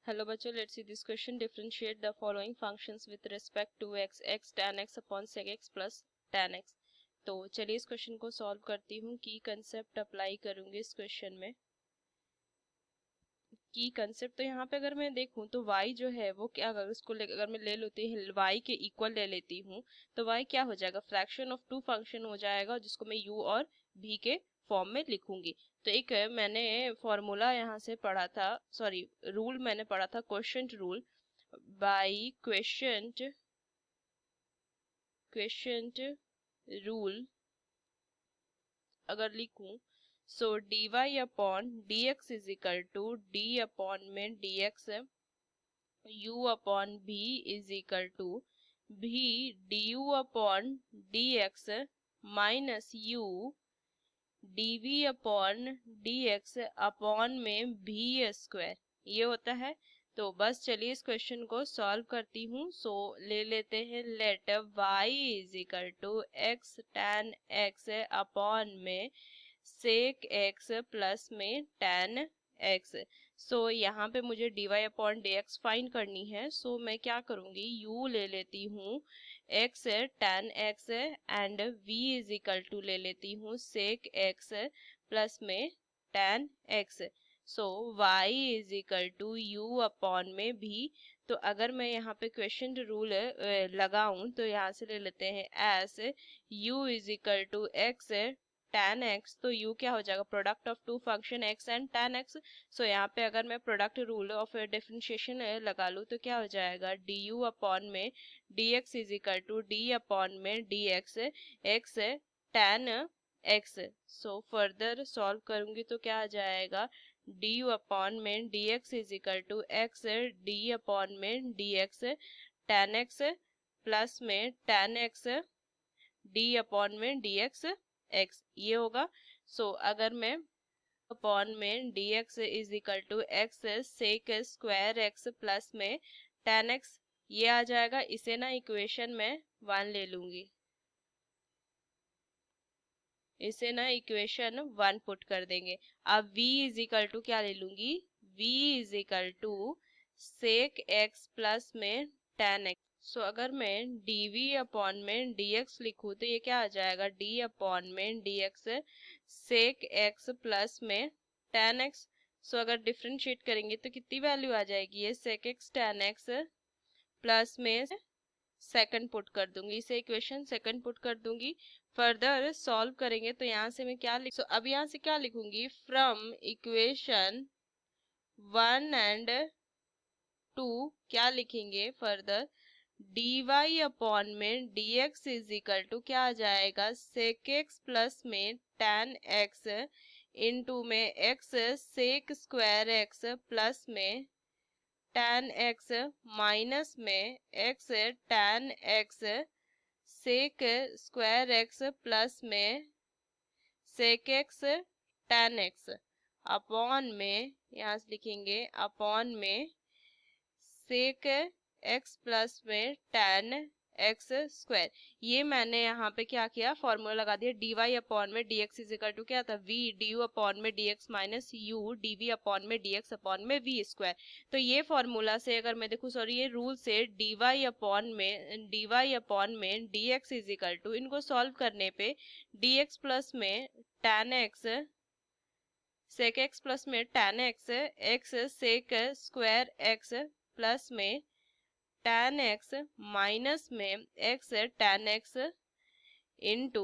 Hello बच्चों, let's see this question. Differentiate the following functions with respect to x. X tan x upon sec x plus tan x. तो चलिए इस question को solve करती हूँ. की कंसेप्ट अप्लाई करूंगी इस क्वेश्चन में. की कंसेप्ट तो यहाँ पे अगर मैं देखूँ तो y जो है वो क्या, अगर उसको अगर मैं ले लेती हूँ y के इक्वल ले लेती हूँ तो y क्या हो जाएगा, फ्रैक्शन ऑफ टू फंक्शन हो जाएगा, जिसको मैं u और v के फॉर्म में लिखूंगी. तो एक मैंने फॉर्मूला यहाँ से पढ़ा था, सॉरी रूल मैंने पढ़ा था, quotient rule. By quotient rule अगर लिखूं, so D Y upon D x is equal to D upon में D X u upon v is equal to v du upon dx minus u dv upon dx upon में v square, ये होता है. तो बस चलिए इस question को सॉल्व करती हूँ. सो ले लेते हैं, let y is equal to x tan x upon में sec x प्लस में tan x. सो यहाँ पे मुझे dy अपॉन dx फाइंड करनी है. सो मैं क्या करूँगी, u ले लेती हूँ x tan x and v is equal to ले लेती हूँ sec x प्लस में tan x. So y is equal to u upon में v. तो अगर मैं यहाँ पे क्वेश्चन रूल लगाऊं तो यहाँ से ले लेते हैं as u is equal to x tan x. तो u क्या हो जाएगा, product of two function x and tan x. So यहाँ पे अगर मैं प्रोडक्ट रूल ऑफ डिफरेंशिएशन लगा लूँ तो क्या हो जाएगा, du अपॉन में dx is equal to d upon में dx x tan x. So further solve करूंगी तो क्या आ जाएगा, du अपॉन में dx is equal to x d upon में dx tan x प्लस में tan x d अपॉन में dx x, ये होगा. सो अगर मैं अपॉन में dx is equal to x sec square x plus में tan x, ये आ जाएगा. इसे ना इक्वेशन में 1 ले लूंगी, इसे ना इक्वेशन 1 पुट कर देंगे. अब v इज इक्वल टू क्या ले लूंगी, v is equal to sec x plus में tan x. सो अगर मैं dv अपॉन में dx लिखूं तो ये क्या आ जाएगा, d अपॉन में dx sec x प्लस में tan x. सो अगर डिफरेंशिएट करेंगे तो कितनी वैल्यू आ जाएगी, ये sec x tan x plus में सेकंड पुट कर दूंगी, इसे इक्वेशन सेकंड पुट कर दूंगी. फर्दर सॉल्व करेंगे तो यहाँ से मैं क्या लिख, अब यहाँ से क्या लिखूंगी, फ्रॉम इक्वेशन 1 एंड 2 क्या लिखेंगे फर्दर, dy अपॉन में dx इज इक्वल टू क्या आ जाएगा, sec x प्लस में tan x इंटू में x sec square x plus में tan x माइनस में x tan x sec square x plus में sec x tan x upon में, यहाँ से लिखेंगे अपॉन में sec x प्लस में tan x स्क्वायर. ये मैंने यहाँ पे क्या किया, फॉर्मूला लगा दिया. dy अपॉन में dx इज इक्वल टू क्या था, v du अपॉन में dx minus u dv upon में dx अपॉन में v स्क्वायर. तो ये फॉर्मूला से अगर मैं देखूँ, सॉरी ये रूल से dy अपॉन में dx इज इक्वल टू, इनको सॉल्व करने पे dx प्लस में tan x sec x plus में tan x x sec square x plus में tan x माइनस में x tan x into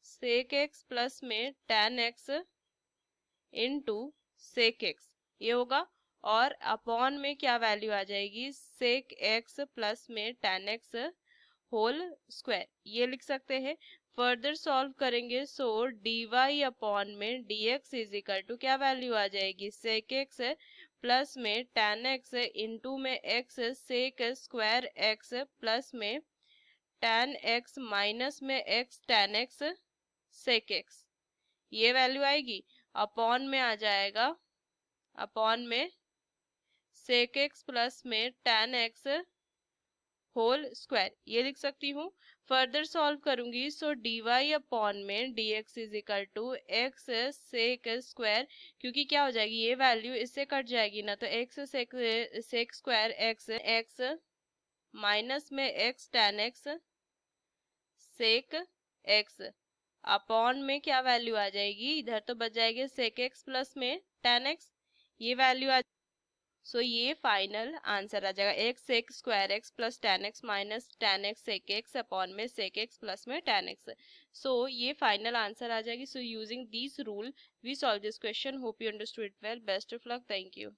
sec x plus में tan x into sec x, ये होगा. और अपॉन में क्या वैल्यू आ जाएगी, sec x प्लस में tan x होल स्क्वायर, ये लिख सकते हैं. फर्दर सॉल्व करेंगे, सो dy अपॉन में dx इज इक्वल टू क्या वैल्यू आ जाएगी, sec x प्लस में tan x इंटू में x sec square x plus में tan x माइनस में x tan x sec x, ये वैल्यू आएगी. अपॉन में आ जाएगा, अपॉन में sec x प्लस में tan x होल स्क्वायर, ये लिख सकती हूँ। फर्दर सॉल्व करूंगी सो डी वाई अपॉन में D x is equal to x sec square, क्योंकि क्या हो जाएगी ये वैल्यू इससे कट जाएगी ना, तो X sec square X X minus में X tan X sec X upon में क्या वैल्यू आ जाएगी, इधर तो बच जाएगी सेक एक्स प्लस में टेन एक्स, ये वैल्यू आ, सो ये फाइनल आंसर आ जाएगा X sec square X plus tan X minus tan X sec X upon में सेक एक्स प्लस में टेन एक्स। सो ये फाइनल आंसर आ जाएगी। So using this rule we solve this question. Hope you understood it well. Best of luck. Thank you.